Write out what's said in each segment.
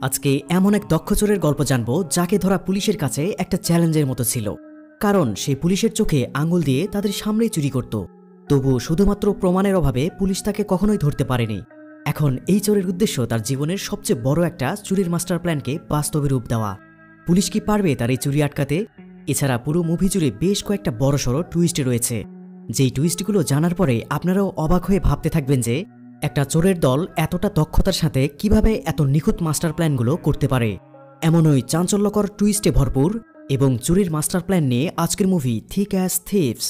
আজকে এমন এক দক্ষ চোরের গল্প জানবো যাকে ধরা পুলিশের কাছে একটা চ্যালেঞ্জের মতো ছিল। কারণ সে পুলিশের চোখে আঙুল দিয়ে তাদের সামনেই চুরি করত, তবু শুধুমাত্র প্রমাণের অভাবে পুলিশ তাকে কখনোই ধরতে পারেনি। এখন এই চোরের উদ্দেশ্য তার জীবনের সবচেয়ে বড় একটা চুরির মাস্টার প্ল্যানকে বাস্তবে রূপ দেওয়া। পুলিশ কি পারবে তার এই চুরি আটকাতে? এছাড়া পুরো মুভি জুড়ে বেশ কয়েকটা বড়সড় টুইস্ট রয়েছে, যেই টুইস্টগুলো জানার পরে আপনারাও অবাক হয়ে ভাবতে থাকবেন যে একটা চোরের দল এতটা দক্ষতার সাথে কিভাবে এত নিখুঁত মাস্টার প্ল্যানগুলো করতে পারে। এমনই চাঞ্চল্যকর টুইস্টে ভরপুর এবং চুরির মাস্টার প্ল্যান নিয়ে আজকের মুভি থিক অ্যাজ থিভস।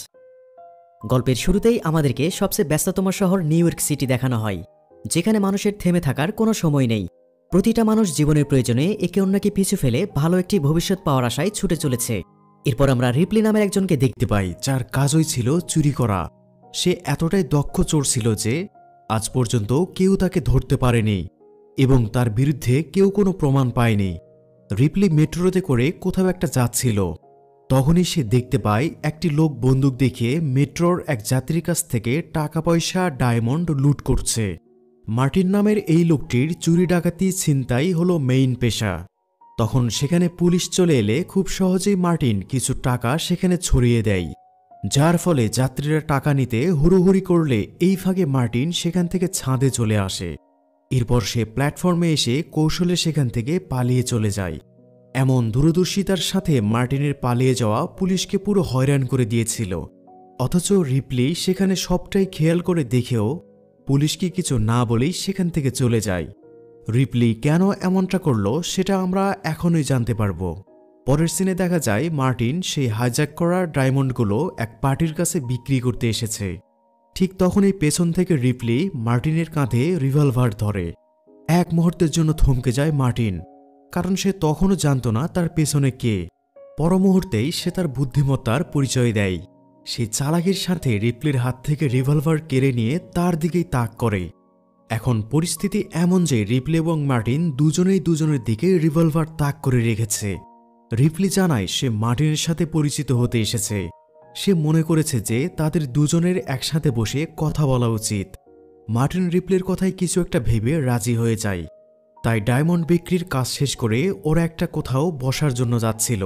গল্পের শুরুতেই আমাদেরকে সবচেয়ে ব্যস্ততম শহর নিউ ইয়র্ক সিটি দেখানো হয়, যেখানে মানুষের থেমে থাকার কোনো সময় নেই। প্রতিটা মানুষ জীবনের প্রয়োজনে একে অন্যকে পিছু ফেলে ভালো একটি ভবিষ্যৎ পাওয়ার আশায় ছুটে চলেছে। এরপর আমরা রিপলি নামের একজনকে দেখতে পাই, যার কাজই ছিল চুরি করা। সে এতটাই দক্ষ চোর ছিল যে আজ পর্যন্ত কেউ তাকে ধরতে পারেনি এবং তার বিরুদ্ধে কেউ কোনো প্রমাণ পায়নি। রিপলি মেট্রোতে করে কোথাও একটা যাচ্ছিল, তখনই সে দেখতে পায় একটি লোক বন্দুক দেখিয়ে মেট্রোর এক যাত্রীর কাছ থেকে টাকা পয়সা ডায়মন্ড লুট করছে। মার্টিন নামের এই লোকটির চুরি ডাকাতি ছিনতাই হলো মেইন পেশা। তখন সেখানে পুলিশ চলে এলে খুব সহজেই মার্টিন কিছু টাকা সেখানে ছড়িয়ে দেয়, যার ফলে যাত্রীরা টাকা নিতে হুড়োহুড়ি করলে এই ফাঁকে মার্টিন সেখান থেকে ছাদে চলে আসে। এরপর সে প্ল্যাটফর্মে এসে কৌশলে সেখান থেকে পালিয়ে চলে যায়। এমন দূরদর্শিতার সাথে মার্টিনের পালিয়ে যাওয়া পুলিশকে পুরো হয়রান করে দিয়েছিল। অথচ রিপলি সেখানে সবটাই খেয়াল করে দেখেও পুলিশকে কিছু না বলেই সেখান থেকে চলে যায়। রিপলি কেন এমনটা করলো সেটা আমরা এখনই জানতে পারবো। পরের সিনে দেখা যায় মার্টিন সেই হাইজ্যাক করা ডায়মন্ডগুলো এক পার্টির কাছে বিক্রি করতে এসেছে। ঠিক তখনই পেছন থেকে রিপলি মার্টিনের কাঁধে রিভলভার ধরে। এক মুহূর্তের জন্য থমকে যায় মার্টিন, কারণ সে তখনও জানত না তার পেছনে কে। পর মুহূর্তেই সে তার বুদ্ধিমত্তার পরিচয় দেয়। সে চালাকির সাথে রিপলির হাত থেকে রিভলভার কেড়ে নিয়ে তার দিকেই তাক করে। এখন পরিস্থিতি এমন যে রিপলি এবং মার্টিন দুজনেই দুজনের দিকে রিভলভার তাক করে রেখেছে। রিপলি জানায় সে মার্টিনের সাথে পরিচিত হতে এসেছে। সে মনে করেছে যে তাদের দুজনের একসাথে বসে কথা বলা উচিত। মার্টিন রিপলির কথায় কিছু একটা ভেবে রাজি হয়ে যায়। তাই ডায়মন্ড বিক্রির কাজ শেষ করে ওরা একটা কোথাও বসার জন্য যাচ্ছিল।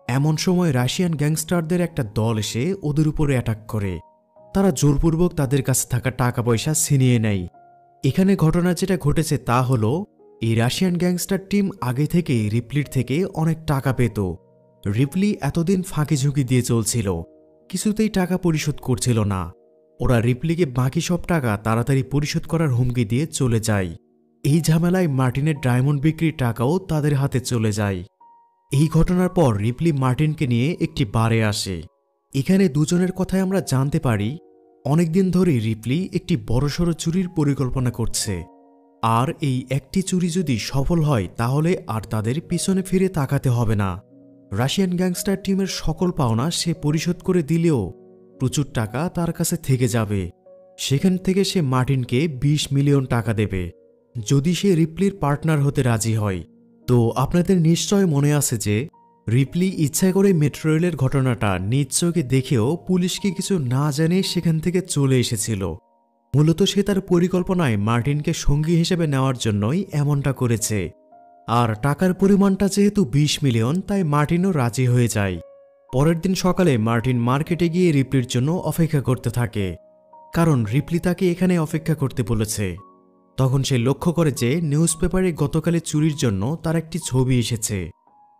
এমন সময় রাশিয়ান গ্যাংস্টারদের একটা দল এসে ওদের উপরে অ্যাটাক করে। তারা জোরপূর্বক তাদের কাছে থাকা টাকা পয়সা ছিনিয়ে নেয়। এখানে ঘটনা যেটা ঘটেছে তা হলো, এই রাশিয়ান গ্যাংস্টার টিম আগে থেকেই রিপলির থেকে অনেক টাকা পেত। রিপলি এতদিন ফাঁকি ঝুঁকি দিয়ে চলছিল, কিছুতেই টাকা পরিশোধ করছিল না। ওরা রিপলিকে বাকি সব টাকা তাড়াতাড়ি পরিশোধ করার হুমকি দিয়ে চলে যায়। এই ঝামেলায় মার্টিনের ডায়মন্ড বিক্রির টাকাও তাদের হাতে চলে যায়। এই ঘটনার পর রিপলি মার্টিনকে নিয়ে একটি বারে আসে। এখানে দুজনের কথায় আমরা জানতে পারি অনেকদিন ধরে রিপলি একটি বড়সড় চুরির পরিকল্পনা করছে। আর এই একটি চুরি যদি সফল হয় তাহলে আর তাদের পিছনে ফিরে তাকাতে হবে না। রাশিয়ান গ্যাংস্টার টিমের সকল পাওনা সে পরিশোধ করে দিলেও প্রচুর টাকা তার কাছে থেকে যাবে। সেখান থেকে সে মার্টিনকে 20 মিলিয়ন টাকা দেবে যদি সে রিপলির পার্টনার হতে রাজি হয়। তো আপনাদের নিশ্চয় মনে আছে যে রিপলি ইচ্ছা করে মেট্রো রেলের ঘটনাটা নিজ চোখে দেখেও পুলিশকে কিছু না জানিয়ে সেখান থেকে চলে এসেছিল। মূলত সে তার পরিকল্পনায় মার্টিনকে সঙ্গী হিসেবে নেওয়ার জন্যই এমনটা করেছে। আর টাকার পরিমাণটা যেহেতু 20 মিলিয়ন, তাই মার্টিনও রাজি হয়ে যায়। পরের দিন সকালে মার্টিন মার্কেটে গিয়ে রিপলির জন্য অপেক্ষা করতে থাকে, কারণ রিপলি তাকে এখানে অপেক্ষা করতে বলেছে। তখন সে লক্ষ্য করে যে নিউজ পেপারে গতকালে চুরির জন্য তার একটি ছবি এসেছে।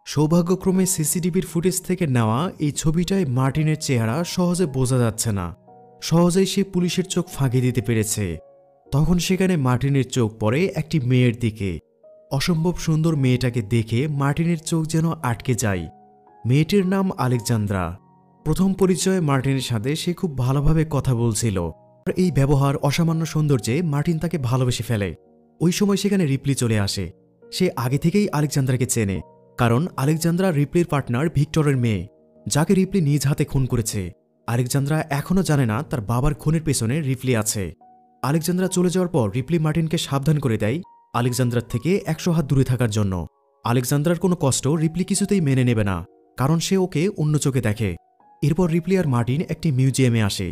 সৌভাগ্যক্রমে সিসিটিভির ফুটেজ থেকে নেওয়া এই ছবিটায় মার্টিনের চেহারা সহজে বোঝা যাচ্ছে না। সহজেই সে পুলিশের চোখ ফাঁকি দিতে পেরেছে। তখন সেখানে মার্টিনের চোখ পড়ে একটি মেয়ের দিকে। অসম্ভব সুন্দর মেয়েটাকে দেখে মার্টিনের চোখ যেন আটকে যায়। মেয়েটির নাম আলেকজান্দ্রা। প্রথম পরিচয়ে মার্টিনের সাথে সে খুব ভালোভাবে কথা বলছিল। আর এই ব্যবহার অসামান্য সৌন্দর্যে মার্টিন তাকে ভালোবেসে ফেলে। ওই সময় সেখানে রিপলি চলে আসে। সে আগে থেকেই আলেকজান্দ্রাকে চেনে, কারণ আলেকজান্দ্রা রিপলির পার্টনার ভিক্টরের মেয়ে, যাকে রিপলি নিজ হাতে খুন করেছে। আলেকজান্দ্রা এখনও জানে না তার বাবার খুনের পেছনে রিপলি আছে। আলেকজান্দ্রা চলে যাওয়ার পর রিপলি মার্টিনকে সাবধান করে দেয় আলেকজান্দ্রার থেকে 100 হাত দূরে থাকার জন্য। আলেকজান্দ্রার কোনো কষ্ট রিপলি কিছুতেই মেনে নেবে না, কারণ সে ওকে অন্য চোখে দেখে। এরপর রিপলি আর মার্টিন একটি মিউজিয়ামে আসে।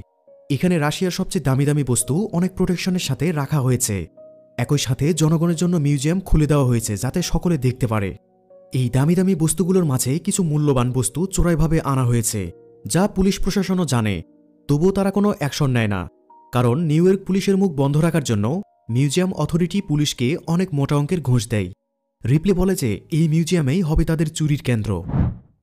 এখানে রাশিয়ার সবচেয়ে দামি দামি বস্তু অনেক প্রোটেকশনের সাথে রাখা হয়েছে। একই সাথে জনগণের জন্য মিউজিয়াম খুলে দেওয়া হয়েছে যাতে সকলে দেখতে পারে। এই দামি দামি বস্তুগুলোর মাঝে কিছু মূল্যবান বস্তু চোরাইভাবে আনা হয়েছে, যা পুলিশ প্রশাসনও জানে, তবুও তারা কোনো অ্যাকশন নেয় না। কারণ নিউ ইয়র্ক পুলিশের মুখ বন্ধ রাখার জন্য মিউজিয়াম অথরিটি পুলিশকে অনেক মোটা অঙ্কের ঘুষ দেয়। রিপ্লি বলে যে এই মিউজিয়ামেই হবে তাদের চুরির কেন্দ্র।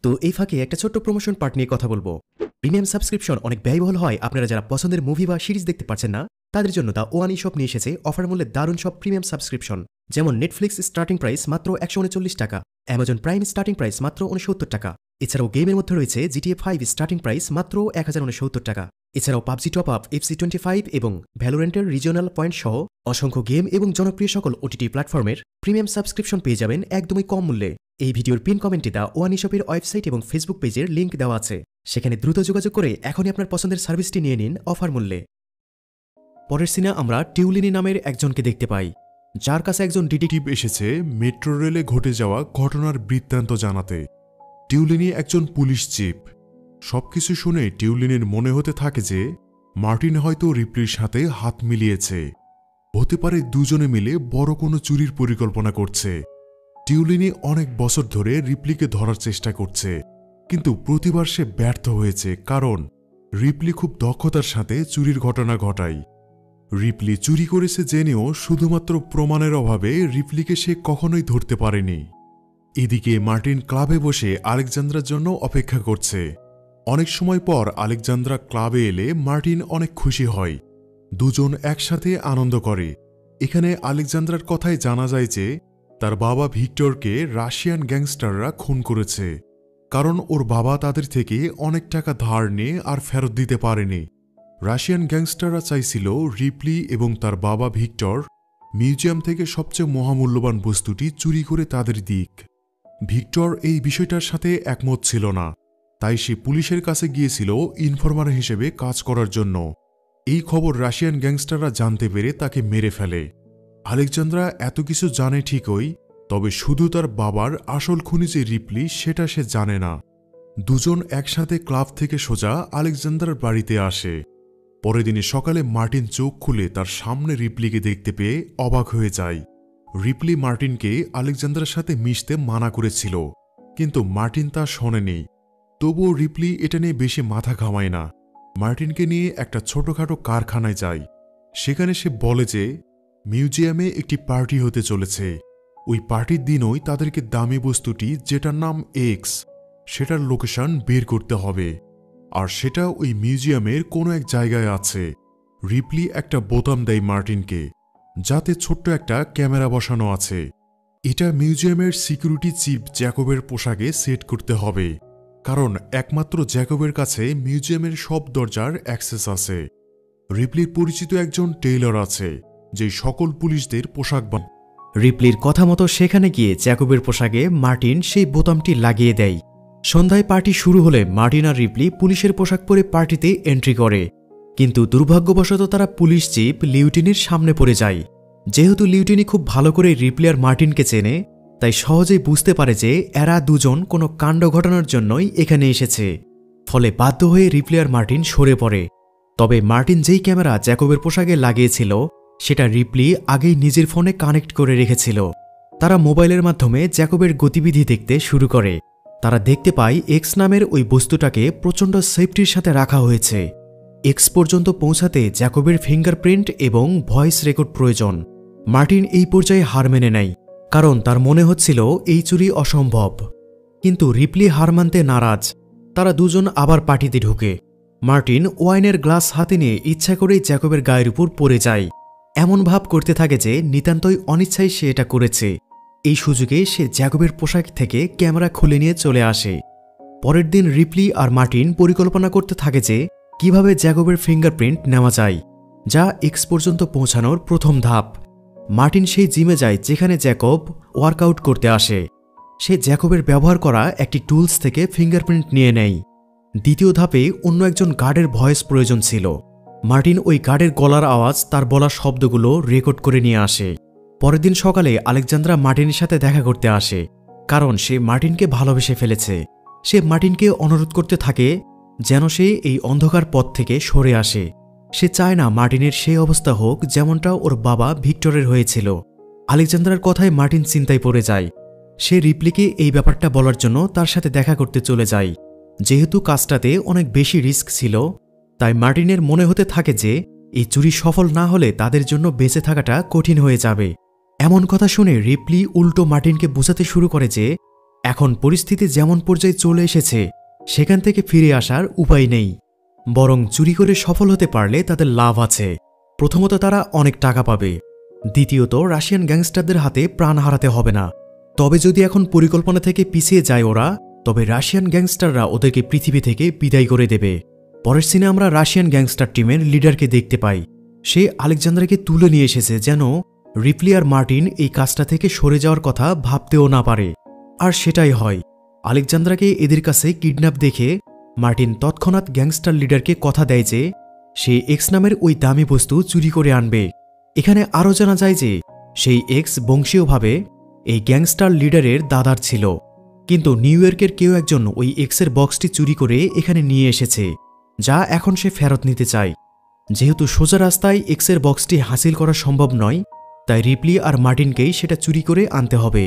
তো এই ফাঁকে একটা ছোট্ট প্রমোশন পার্ট নিয়ে কথা বলবো। প্রিমিয়াম সাবস্ক্রিপশন অনেক ব্যয়বহুল হয়, আপনারা যারা পছন্দের মুভি বা সিরিজ দেখতে পাচ্ছেন না তাদের জন্য দ্য ওয়ান ই শপ নিয়ে এসেছে অফার মূল্যে দারুণ সব প্রিমিয়াম সাবস্ক্রিপশন, যেমন নেটফ্লিক্স স্টার্টিং প্রাইস মাত্র 139 টাকা, অ্যামাজন প্রাইম স্টার্টিং প্রাইস মাত্র 69 টাকা। এছাড়াও গেমের মধ্যে রয়েছে GTA 5 স্টার্টিং প্রাইস মাত্র 1069 টাকা। এছাড়াও পাবজি টপ আপ, FC25 এবং ভ্যালোরেন্টের রিজিওনাল পয়েন্ট সহ অসংখ্য গেম এবং জনপ্রিয় সকল ওটিটি প্ল্যাটফর্মের প্রিমিয়াম সাবস্ক্রিপশন পেয়ে যাবেন একদমই কম মূল্যে। এই ভিডিওর পিন কমেন্টে দ্য ওয়ান ই শপের ওয়েবসাইট এবং ফেসবুক পেজের লিঙ্ক দেওয়া আছে, সেখানে দ্রুত যোগাযোগ করে এখনই আপনার পছন্দের সার্ভিসটি নিয়ে নিন অফার মূল্যে। পরের সিনে আমরা টিউলিনি নামের একজনকে দেখতে পাই, যার কাছে একজন ডিটেকটিভ এসেছে মেট্রো রেলে ঘটে যাওয়া ঘটনার বৃত্তান্ত জানাতে। টিউলিনি একজন পুলিশ চিফ। সবকিছু শুনে টিউলিনির মনে হতে থাকে যে মার্টিন হয়তো রিপ্লির সাথে হাত মিলিয়েছে, হতে পারে দুজনে মিলে বড় কোনো চুরির পরিকল্পনা করছে। টিউলিনি অনেক বছর ধরে রিপ্লিকে ধরার চেষ্টা করছে, কিন্তু প্রতিবার সে ব্যর্থ হয়েছে, কারণ রিপ্লি খুব দক্ষতার সাথে চুরির ঘটনা ঘটায়। রিপ্লি চুরি করেছে জেনেও শুধুমাত্র প্রমাণের অভাবে রিপ্লিকে সে কখনোই ধরতে পারেনি। এদিকে মার্টিন ক্লাবে বসে আলেকজান্দ্রার জন্য অপেক্ষা করছে। অনেক সময় পর আলেকজান্দ্রা ক্লাবে এলে মার্টিন অনেক খুশি হয়, দুজন একসাথে আনন্দ করে। এখানে আলেকজান্দ্রার কথায় জানা যায় যে তার বাবা ভিক্টরকে রাশিয়ান গ্যাংস্টাররা খুন করেছে, কারণ ওর বাবা তাদের থেকে অনেক টাকা ধার নিয়ে আর ফেরত দিতে পারেনি। রাশিয়ান গ্যাংস্টাররা চাইছিল রিপ্লি এবং তার বাবা ভিক্টর মিউজিয়াম থেকে সবচেয়ে মহামূল্যবান বস্তুটি চুরি করে তাদের দিক। ভিক্টর এই বিষয়টার সাথে একমত ছিল না, তাই সে পুলিশের কাছে গিয়েছিল ইনফরমার হিসেবে কাজ করার জন্য। এই খবর রাশিয়ান গ্যাংস্টাররা জানতে পেরে তাকে মেরে ফেলে। আলেকজান্দ্রা এত কিছু জানে ঠিকই, তবে শুধু তার বাবার আসল খুনি যে রিপ্লি সেটা সে জানে না। দুজন একসাথে ক্লাব থেকে সোজা আলেকজান্দ্রার বাড়িতে আসে। পরের দিনে সকালে মার্টিন চোখ খুলে তার সামনে রিপ্লিকে দেখতে পেয়ে অবাক হয়ে যায়। রিপ্লি মার্টিনকে আলেকজান্দ্রার সাথে মিশতে মানা করেছিল, কিন্তু মার্টিন তা শোনেনি। তবুও রিপ্লি এটা নিয়ে বেশি মাথা ঘামায় না। মার্টিনকে নিয়ে একটা ছোটখাটো কারখানায় যায়। সেখানে সে বলে যে মিউজিয়ামে একটি পার্টি হতে চলেছে, ওই পার্টির দিনই তাদেরকে দামি বস্তুটি, যেটার নাম এক্স, সেটার লোকেশন বের করতে হবে, আর সেটা ওই মিউজিয়ামের কোনো এক জায়গায় আছে। রিপ্লি একটা বোতাম দেয় মার্টিনকে, যাতে ছোট্ট একটা ক্যামেরা বসানো আছে। এটা মিউজিয়ামের সিকিউরিটি চিফ জ্যাকবের পোশাকে সেট করতে হবে, কারণ একমাত্র জ্যাকবের কাছে মিউজিয়ামের সব দরজার অ্যাক্সেস আছে। রিপ্লির পরিচিত একজন টেইলর আছে, যে সকল পুলিশদের পোশাক বানায়। রিপ্লির কথা মতো সেখানে গিয়ে জ্যাকবের পোশাকে মার্টিন সেই বোতামটি লাগিয়ে দেয়। সন্ধ্যায় পার্টি শুরু হলে মার্টিন আর রিপ্লি পুলিশের পোশাক পরে পার্টিতে এন্ট্রি করে, কিন্তু দুর্ভাগ্যবশত তারা পুলিশ চিফ লিউটিনির সামনে পড়ে যায়। যেহেতু লিউটিনি খুব ভালো করে রিপ্লি আর মার্টিনকে চেনে, তাই সহজেই বুঝতে পারে যে এরা দুজন কোনো কাণ্ড ঘটানোর জন্যই এখানে এসেছে। ফলে বাধ্য হয়ে রিপ্লি আর মার্টিন সরে পড়ে। তবে মার্টিন যেই ক্যামেরা জ্যাকবের পোশাকে লাগিয়েছিল সেটা রিপ্লি আগেই নিজের ফোনে কানেক্ট করে রেখেছিল। তারা মোবাইলের মাধ্যমে জ্যাকবের গতিবিধি দেখতে শুরু করে। তারা দেখতে পায় এক্স নামের ওই বস্তুটাকে প্রচণ্ড সেফটির সাথে রাখা হয়েছে। এক্স পর্যন্ত পৌঁছাতে জ্যাকবের ফিঙ্গারপ্রিন্ট এবং ভয়েস রেকর্ড প্রয়োজন। মার্টিন এই পর্যায়ে হার মেনে নেয়, কারণ তার মনে হচ্ছিল এই চুরি অসম্ভব। কিন্তু রিপ্লি হার মানতে নারাজ। তারা দুজন আবার পার্টিতে ঢুকে। মার্টিন ওয়াইনের গ্লাস হাতে নিয়ে ইচ্ছা করেই জ্যাকবের গায়ের উপর পড়ে যায়, এমন ভাব করতে থাকে যে নিতান্তই অনিচ্ছায় সে এটা করেছে। এই সুযোগে সে জ্যাকবের পোশাক থেকে ক্যামেরা খুলে নিয়ে চলে আসে। পরের দিন রিপ্লি আর মার্টিন পরিকল্পনা করতে থাকে যে কিভাবে জ্যাকবের ফিঙ্গারপ্রিন্ট নেওয়া যায়, যা এক্স পর্যন্ত পৌঁছানোর প্রথম ধাপ। মার্টিন সেই জিমে যায় যেখানে জ্যাকব ওয়ার্কআউট করতে আসে। সে জ্যাকবের ব্যবহার করা একটি টুলস থেকে ফিঙ্গারপ্রিন্ট নিয়ে নেয়। দ্বিতীয় ধাপে অন্য একজন গার্ডের ভয়েস প্রয়োজন ছিল। মার্টিন ওই গার্ডের গলার আওয়াজ, তার বলা শব্দগুলো রেকর্ড করে নিয়ে আসে। পরের দিন সকালে আলেকজান্দ্রা মার্টিনের সাথে দেখা করতে আসে, কারণ সে মার্টিনকে ভালোবেসে ফেলেছে। সে মার্টিনকে অনুরোধ করতে থাকে যেন সে এই অন্ধকার পথ থেকে সরে আসে। সে চায় না মার্টিনের সেই অবস্থা হোক যেমনটা ওর বাবা ভিক্টরের হয়েছিল। আলেকজান্দ্রার কথায় মার্টিন চিন্তায় পড়ে যায়। সে রিপ্লিকে এই ব্যাপারটা বলার জন্য তার সাথে দেখা করতে চলে যায়। যেহেতু কাজটাতে অনেক বেশি রিস্ক ছিল, তাই মার্টিনের মনে হতে থাকে যে এই চুরি সফল না হলে তাদের জন্য বেঁচে থাকাটা কঠিন হয়ে যাবে। এমন কথা শুনে রিপ্লি উল্টো মার্টিনকে বোঝাতে শুরু করে যে এখন পরিস্থিতি যেমন পর্যায়ে চলে এসেছে সেখান থেকে ফিরে আসার উপায় নেই, বরং চুরি করে সফল হতে পারলে তাদের লাভ আছে। প্রথমত তারা অনেক টাকা পাবে, দ্বিতীয়ত রাশিয়ান গ্যাংস্টারদের হাতে প্রাণ হারাতে হবে না। তবে যদি এখন পরিকল্পনা থেকে পিছিয়ে যায় ওরা, তবে রাশিয়ান গ্যাংস্টাররা ওদেরকে পৃথিবী থেকে বিদায় করে দেবে। পরের সিনে আমরা রাশিয়ান গ্যাংস্টার টিমের লিডারকে দেখতে পাই। সে আলেকজান্দ্রাকে তুলে নিয়ে এসেছে যেন রিপ্লি আর মার্টিন এই কাজটা থেকে সরে যাওয়ার কথা ভাবতেও না পারে। আর সেটাই হয়। আলেকজান্দ্রাকে এদের কাছে কিডন্যাপ দেখে মার্টিন তৎক্ষণাৎ গ্যাংস্টার লিডারকে কথা দেয় যে সে এক্স নামের ওই দামি বস্তু চুরি করে আনবে। এখানে আরও জানা যায় যে সেই এক্স বংশীয়ভাবে এই গ্যাংস্টার লিডারের দাদার ছিল, কিন্তু নিউ ইয়র্কের কেউ একজন ওই এক্সের বক্সটি চুরি করে এখানে নিয়ে এসেছে, যা এখন সে ফেরত নিতে চায়। যেহেতু সোজা রাস্তায় এক্সের বক্সটি হাসিল করা সম্ভব নয়, তাই রিপ্লি আর মার্টিনকেই সেটা চুরি করে আনতে হবে।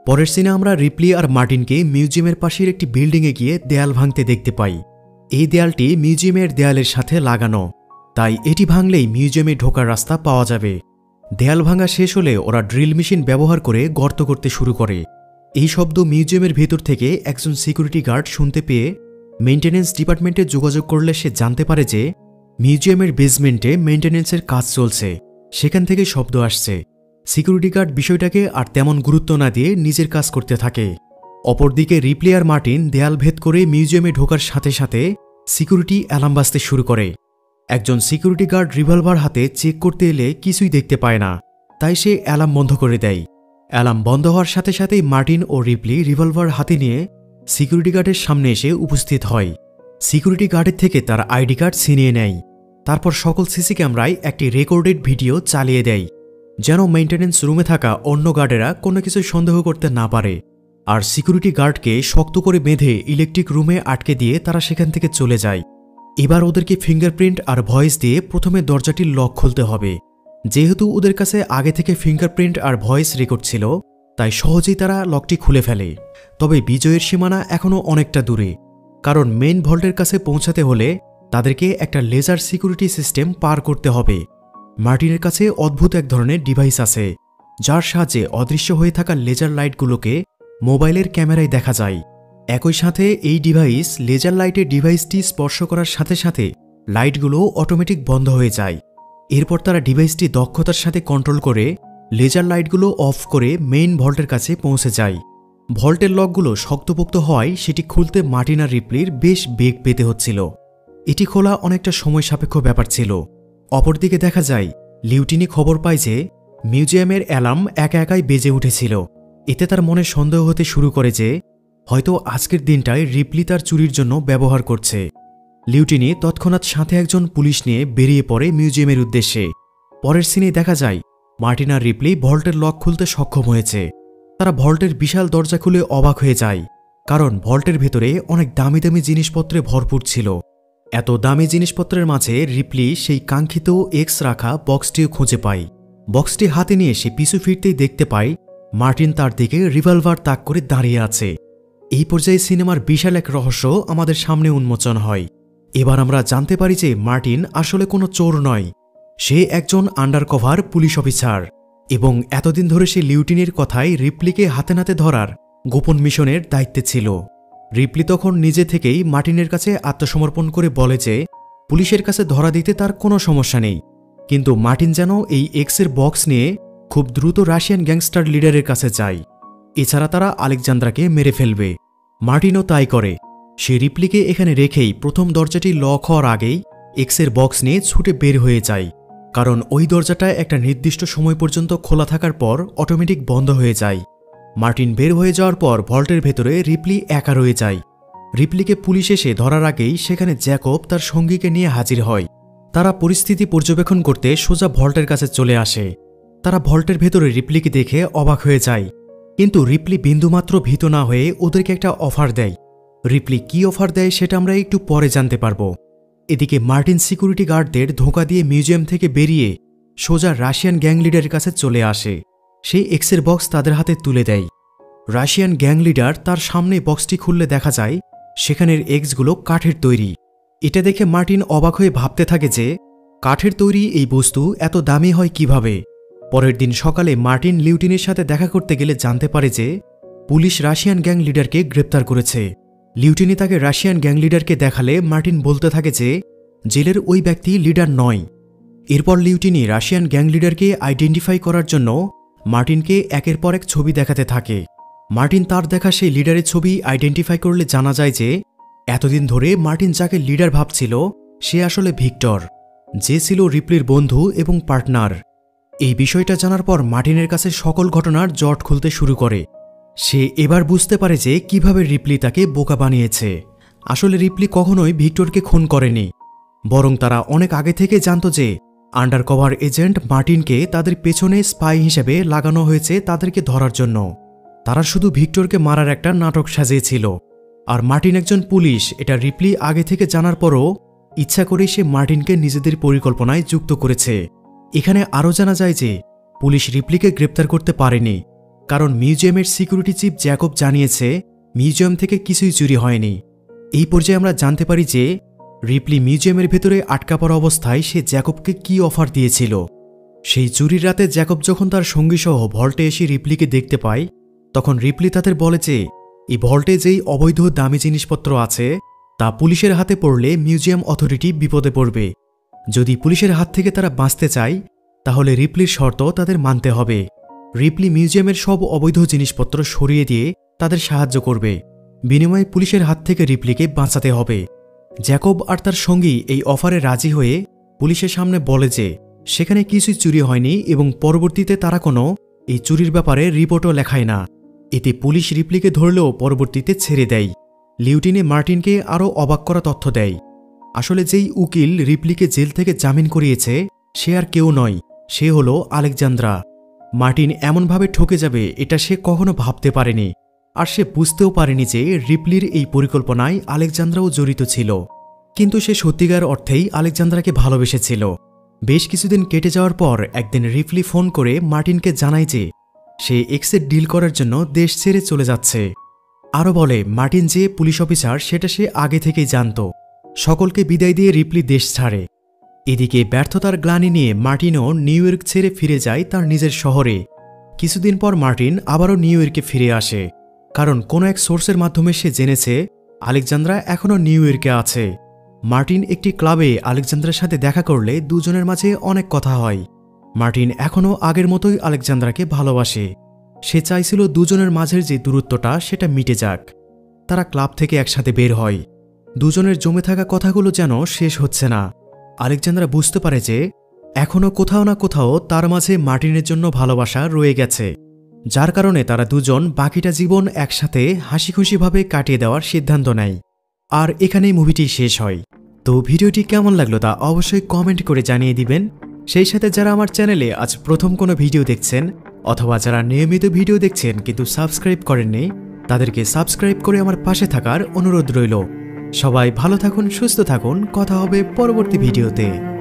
পরের সিনে আমরা রিপ্লি আর মার্টিনকে মিউজিয়ামের পাশের একটি বিল্ডিংয়ে গিয়ে দেয়াল ভাঙতে দেখতে পাই। এই দেয়ালটি মিউজিয়ামের দেয়ালের সাথে লাগানো, তাই এটি ভাঙলেই মিউজিয়ামে ঢোকার রাস্তা পাওয়া যাবে। দেয়াল ভাঙা শেষ হলে ওরা ড্রিল মেশিন ব্যবহার করে গর্ত করতে শুরু করে। এই শব্দ মিউজিয়ামের ভেতর থেকে একজন সিকিউরিটি গার্ড শুনতে পেয়ে মেইনটেনেন্স ডিপার্টমেন্টে যোগাযোগ করলে সে জানতে পারে যে মিউজিয়ামের বেসমেন্টে মেইনটেনেন্সের কাজ চলছে, সেখান থেকে শব্দ আসছে। সিকিউরিটি গার্ড বিষয়টাকে আর তেমন গুরুত্ব না দিয়ে নিজের কাজ করতে থাকে। অপরদিকে রিপ্লি আর মার্টিন দেয়াল ভেদ করে মিউজিয়ামে ঢোকার সাথে সাথে সিকিউরিটি অ্যালার্ম বাজতে শুরু করে। একজন সিকিউরিটি গার্ড রিভলভার হাতে চেক করতে এলে কিছুই দেখতে পায় না, তাই সে অ্যালার্ম বন্ধ করে দেয়। অ্যালার্ম বন্ধ হওয়ার সাথে সাথেই মার্টিন ও রিপ্লি রিভলভার হাতে নিয়ে সিকিউরিটি গার্ডের সামনে এসে উপস্থিত হয়। সিকিউরিটি গার্ডের থেকে তার আইডি কার্ড ছিনিয়ে নেয়। তারপর সকল সিসি ক্যামেরায় একটি রেকর্ডেড ভিডিও চালিয়ে দেয়, যেন মেইনটেনেন্স রুমে থাকা অন্য গার্ডেরা কোনো কিছু সন্দেহ করতে না পারে। আর সিকিউরিটি গার্ডকে শক্ত করে বেঁধে ইলেকট্রিক রুমে আটকে দিয়ে তারা সেখান থেকে চলে যায়। এবার ওদেরকে ফিঙ্গারপ্রিন্ট আর ভয়েস দিয়ে প্রথমে দরজাটির লক খুলতে হবে। যেহেতু ওদের কাছে আগে থেকে ফিঙ্গারপ্রিন্ট আর ভয়েস রেকর্ড ছিল, তাই সহজেই তারা লকটি খুলে ফেলে। তবে বিজয়ের সীমানা এখনও অনেকটা দূরে, কারণ মেইন ভল্টের কাছে পৌঁছাতে হলে তাদেরকে একটা লেজার সিকিউরিটি সিস্টেম পার করতে হবে। মার্টিনের কাছে অদ্ভুত এক ধরনের ডিভাইস আছে, যার সাহায্যে অদৃশ্য হয়ে থাকা লেজার লাইটগুলোকে মোবাইলের ক্যামেরায় দেখা যায়। একই সাথে এই ডিভাইস লেজার লাইটের ডিভাইসটি স্পর্শ করার সাথে সাথে লাইটগুলো অটোমেটিক বন্ধ হয়ে যায়। এরপর তারা ডিভাইসটি দক্ষতার সাথে কন্ট্রোল করে লেজার লাইটগুলো অফ করে মেইন ভল্টের কাছে পৌঁছে যায়। ভল্টের লকগুলো শক্তপোক্ত হওয়ায় সেটি খুলতে মার্টিন আর রিপ্লির বেশ বেগ পেতে হচ্ছিল। এটি খোলা অনেকটা সময় সাপেক্ষ ব্যাপার ছিল। অপরদিকে দেখা যায় লিউটিনি খবর পায় যে মিউজিয়ামের অ্যালার্ম একা একাই বেজে উঠেছিল। এতে তার মনে সন্দেহ হতে শুরু করে যে হয়তো আজকের দিনটায় রিপ্লি তার চুরির জন্য ব্যবহার করছে। লিউটিনি তৎক্ষণাৎ সাথে একজন পুলিশ নিয়ে বেরিয়ে পড়ে মিউজিয়ামের উদ্দেশ্যে। পরের সিনে দেখা যায় মার্টিন আর রিপ্লি ভল্টের লক খুলতে সক্ষম হয়েছে। তারা ভল্টের বিশাল দরজা খুলে অবাক হয়ে যায়, কারণ ভল্টের ভেতরে অনেক দামি দামি জিনিসপত্রে ভরপুর ছিল। এত দামি জিনিসপত্রের মাঝে রিপ্লি সেই কাঙ্ক্ষিত এক্স রাখা বক্সটিও খুঁজে পায়। বক্সটি হাতে নিয়ে সে পিছু ফিরতেই দেখতে পায় মার্টিন তার দিকে রিভলভার তাক করে দাঁড়িয়ে আছে। এই পর্যায়ে সিনেমার বিশাল এক রহস্য আমাদের সামনে উন্মোচন হয়। এবার আমরা জানতে পারি যে মার্টিন আসলে কোনো চোর নয়, সে একজন আন্ডারকভার পুলিশ অফিসার, এবং এতদিন ধরে সে লিউটিনির কথায় রিপ্লিকে হাতে নাতে ধরার গোপন মিশনের দায়িত্বে ছিল। রিপ্লি তখন নিজে থেকেই মার্টিনের কাছে আত্মসমর্পণ করে বলে যে পুলিশের কাছে ধরা দিতে তার কোনো সমস্যা নেই, কিন্তু মার্টিন যেন এই এক্সের বক্স নিয়ে খুব দ্রুত রাশিয়ান গ্যাংস্টার লিডারের কাছে যায়। এছাড়া তারা আলেকজান্দ্রাকে মেরে ফেলবে। মার্টিনও তাই করে। সে রিপ্লিকে এখানে রেখেই প্রথম দরজাটি লক হওয়ার আগেই এক্সের বক্স নিয়ে ছুটে বের হয়ে যায়, কারণ ওই দরজাটা একটা নির্দিষ্ট সময় পর্যন্ত খোলা থাকার পর অটোমেটিক বন্ধ হয়ে যায়। মার্টিন বের হয়ে যাওয়ার পর ভল্টের ভেতরে রিপ্লি একা রয়ে যায়। রিপ্লিকে পুলিশ এসে ধরার আগেই সেখানে জ্যাকব তার সঙ্গীকে নিয়ে হাজির হয়। তারা পরিস্থিতি পর্যবেক্ষণ করতে সোজা ভল্টের কাছে চলে আসে। তারা ভল্টের ভেতরে রিপ্লিকে দেখে অবাক হয়ে যায়, কিন্তু রিপ্লি বিন্দুমাত্র ভীত না হয়ে ওদেরকে একটা অফার দেয়। রিপ্লি কি অফার দেয় সেটা আমরা একটু পরে জানতে পারবো। এদিকে মার্টিন সিকিউরিটি গার্ডদের ধোঁকা দিয়ে মিউজিয়াম থেকে বেরিয়ে সোজা রাশিয়ান গ্যাং লিডারের কাছে চলে আসে। সেই এক্সের বক্স তাদের হাতে তুলে দেয়। রাশিয়ান গ্যাং লিডার তার সামনে বক্সটি খুললে দেখা যায় সেখানের এক্সগুলো কাঠের তৈরি। এটা দেখে মার্টিন অবাক হয়ে ভাবতে থাকে যে কাঠের তৈরি এই বস্তু এত দামি হয় কিভাবে। পরের দিন সকালে মার্টিন লিউটিনের সাথে দেখা করতে গেলে জানতে পারে যে পুলিশ রাশিয়ান গ্যাং লিডারকে গ্রেপ্তার করেছে। লিউটিনি তাকে রাশিয়ান গ্যাং লিডারকে দেখালে মার্টিন বলতে থাকে যে জেলের ওই ব্যক্তি লিডার নয়। এরপর লিউটিনি রাশিয়ান গ্যাং লিডারকে আইডেন্টিফাই করার জন্য মার্টিনকে একের পর এক ছবি দেখাতে থাকে। মার্টিন তার দেখা সেই লিডারের ছবি আইডেন্টিফাই করলে জানা যায় যে এতদিন ধরে মার্টিন যাকে লিডার ভাবছিল সে আসলে ভিক্টর, যে ছিল রিপ্লির বন্ধু এবং পার্টনার। এই বিষয়টা জানার পর মার্টিনের কাছে সকল ঘটনার জট খুলতে শুরু করে। সে এবার বুঝতে পারে যে কিভাবে রিপ্লি তাকে বোকা বানিয়েছে। আসলে রিপ্লি কখনোই ভিক্টরকে খুন করেনি, বরং তারা অনেক আগে থেকে জানত যে আন্ডারকভার এজেন্ট মার্টিনকে তাদের পেছনে স্পাই হিসেবে লাগানো হয়েছে তাদেরকে ধরার জন্য। তারা শুধু ভিক্টরকে মারার একটা নাটক সাজিয়েছিল। আর মার্টিন একজন পুলিশ এটা রিপ্লি আগে থেকে জানার পরও ইচ্ছা করেই সে মার্টিনকে নিজেদের পরিকল্পনায় যুক্ত করেছে। এখানে আরও জানা যায় যে পুলিশ রিপ্লিকে গ্রেপ্তার করতে পারেনি, কারণ মিউজিয়ামের সিকিউরিটি চিফ জ্যাকব জানিয়েছে মিউজিয়াম থেকে কিছুই চুরি হয়নি। এই পর্যায়ে আমরা জানতে পারি যে রিপ্লি মিউজিয়ামের ভেতরে আটকা পড়া অবস্থায় সে জ্যাকবকে কি অফার দিয়েছিল। সেই চুরির রাতে জ্যাকব যখন তার সঙ্গীসহ ভল্টে এসে রিপ্লিকে দেখতে পায়, তখন রিপ্লি তাদের বলে যে এই ভল্টে যেই অবৈধ দামি জিনিসপত্র আছে তা পুলিশের হাতে পড়লে মিউজিয়াম অথরিটি বিপদে পড়বে। যদি পুলিশের হাত থেকে তারা বাঁচতে চায় তাহলে রিপ্লির শর্ত তাদের মানতে হবে। রিপ্লি মিউজিয়ামের সব অবৈধ জিনিসপত্র সরিয়ে দিয়ে তাদের সাহায্য করবে, বিনিময়ে পুলিশের হাত থেকে রিপ্লিকে বাঁচাতে হবে। জ্যাকব আর তার সঙ্গী এই অফারে রাজি হয়ে পুলিশের সামনে বলে যে সেখানে কিছুই চুরি হয়নি এবং পরবর্তীতে তারা কোনো এই চুরির ব্যাপারে রিপোর্টও লেখায় না। এতে পুলিশ রিপ্লিকে ধরলেও পরবর্তীতে ছেড়ে দেয়। লিউটিনে মার্টিনকে আরও অবাক করা তথ্য দেয়। আসলে যেই উকিল রিপ্লিকে জেল থেকে জামিন করিয়েছে সে আর কেউ নয়, সে হলো আলেকজান্দ্রা। মার্টিন এমনভাবে ঠকে যাবে এটা সে কখনো ভাবতে পারেনি, আর সে বুঝতেও পারেনি যে রিপ্লির এই পরিকল্পনায় আলেকজান্দ্রাও জড়িত ছিল। কিন্তু সে সত্যিকার অর্থেই আলেকজান্দ্রাকে ভালোবেসেছিল। বেশ কিছুদিন কেটে যাওয়ার পর একদিন রিপ্লি ফোন করে মার্টিনকে জানায় যে সে এক্সের ডিল করার জন্য দেশ ছেড়ে চলে যাচ্ছে। আরও বলে মার্টিন যে পুলিশ অফিসার সেটা সে আগে থেকেই জানত। সকলকে বিদায় দিয়ে রিপ্লি দেশ ছাড়ে। এদিকে ব্যর্থতার গ্লানি নিয়ে মার্টিনও নিউ ইয়র্ক ছেড়ে ফিরে যায় তার নিজের শহরে। কিছুদিন পর মার্টিন আবারও নিউ ইয়র্কে ফিরে আসে, কারণ কোনো এক সোর্সের মাধ্যমে সে জেনেছে আলেকজান্দ্রা এখনও নিউ ইয়র্কে আছে। মার্টিন একটি ক্লাবে আলেকজান্দ্রার সাথে দেখা করলে দুজনের মাঝে অনেক কথা হয়। মার্টিন এখনও আগের মতোই আলেকজান্দ্রাকে ভালোবাসে। সে চাইছিল দুজনের মাঝের যে দূরত্বটা সেটা মিটে যাক। তারা ক্লাব থেকে একসাথে বের হয়। দুজনের জমে থাকা কথাগুলো যেন শেষ হচ্ছে না। আলেকজান্দ্রা বুঝতে পারে যে এখনও কোথাও না কোথাও তার মাঝে মার্টিনের জন্য ভালোবাসা রয়ে গেছে, যার কারণে তারা দুজন বাকিটা জীবন একসাথে হাসিখুশিভাবে কাটিয়ে দেওয়ার সিদ্ধান্ত নেয়। আর এখানেই মুভিটি শেষ হয়। তো ভিডিওটি কেমন লাগলো তা অবশ্যই কমেন্ট করে জানিয়ে দিবেন। সেই সাথে যারা আমার চ্যানেলে আজ প্রথম কোনো ভিডিও দেখছেন অথবা যারা নিয়মিত ভিডিও দেখছেন কিন্তু সাবস্ক্রাইব করেননি, তাদেরকে সাবস্ক্রাইব করে আমার পাশে থাকার অনুরোধ রইল। সবাই ভালো থাকুন, সুস্থ থাকুন, কথা হবে পরবর্তী ভিডিওতে।